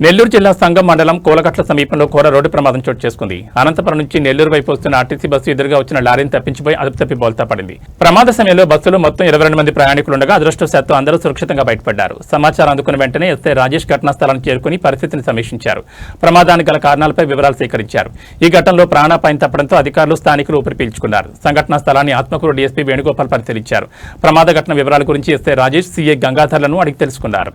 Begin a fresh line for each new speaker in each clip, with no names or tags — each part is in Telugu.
నెల్లూరు జిల్లా సంగం మండలం కోలగట్ల సమీపంలో ఘోర రోడ్డు ప్రమాదం చోటు చేసుకుంది. అనంతపురం నుంచి నెల్లూరు వైపు వస్తున్న ఆర్టీసీ బస్సు ఎదురుగా వచ్చిన లారీని తప్పించిపోయి అదుపు తప్పి బోల్తా పడింది. ప్రమాద సమయంలో బస్సులో మొత్తం 22 మంది ప్రయాణికులుండగా అదృష్టవశాత్తు అందరూ సురక్షితంగా బయటపడ్డారు. సమాచారం అందుకున్న వెంటనే ఎస్ఐ రాజేష్ ఘటనా స్థలానికి చేరుకుని పరిస్థితిని సమీక్షించారు. ప్రమాదానికి గల కారణాలపై వివరాలు సేకరించారు. ఈ ఘటనలో ప్రాణాపాయం తప్పడంతో అధికారులు స్థానికులు ఊపిరి పీల్చుకున్నారు. సంఘటనా స్థలాన్ని ఆత్మకూరు డీఎస్పీ వేణుగోపాల్ పరిశీలించారు. ప్రమాద ఘటన వివరాల గురించి ఎస్ఐ రాజేష్ సీఏ గంగాధర్లను అడిగి తెలుసుకున్నారు.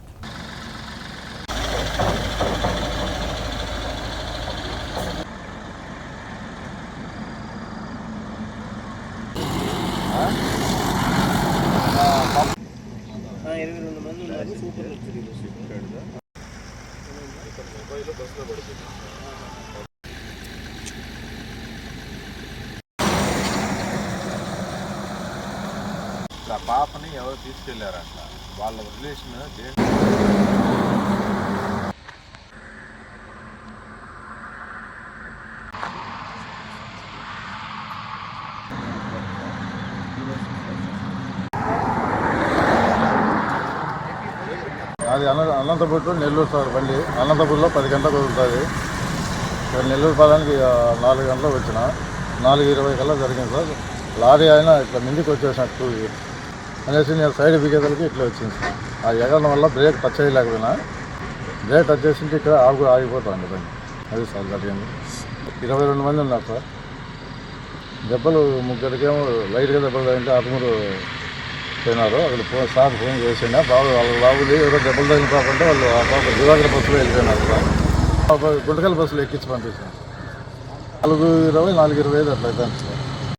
ఆ పాపని ఎవరు తీసుకెళ్లారంట, వాళ్ళ రిలేషన్
అది అనంతపూర్ టు నెల్లూరు సార్. బండి అనంతపూర్లో 10 గంటలకు వదులుతుంది. నెల్లూరు పదానికి 4 గంటలకు వచ్చిన 4:20 కల్లా జరిగింది సార్. లారీ అయినా ఇట్లా ముందుకు వచ్చేసినట్టు అనేసి నేను సైడ్ బిగేదలకి ఇట్లా వచ్చింది సార్. ఆ ఎగరడం వల్ల బ్రేక్ టచ్ చేయలేకపోయినా, బ్రేక్ టచ్ చేసింటే ఇక్కడ ఆగిపోతాను బండి. అది సార్ జరిగింది. 22 మంది ఉన్నారు సార్. దెబ్బలు ముగ్గురికేమో లైట్గా దెబ్బలు తగిలితే ఆత్మూరు పోయినారు. అక్కడ సార్ ఫోన్ చేసిండే బాబు, వాళ్ళ బాబుది ఎవరో దెబ్బలు తగిలిన కాకుండా వాళ్ళు ఆ పాప దివాకర్ బస్సులో వెళ్ళిపోయినారు సార్. గుంటకల్ బస్సులో ఎక్కించి పంపించాను. 4:20, 4:25 అట్లా అవుతాను సార్.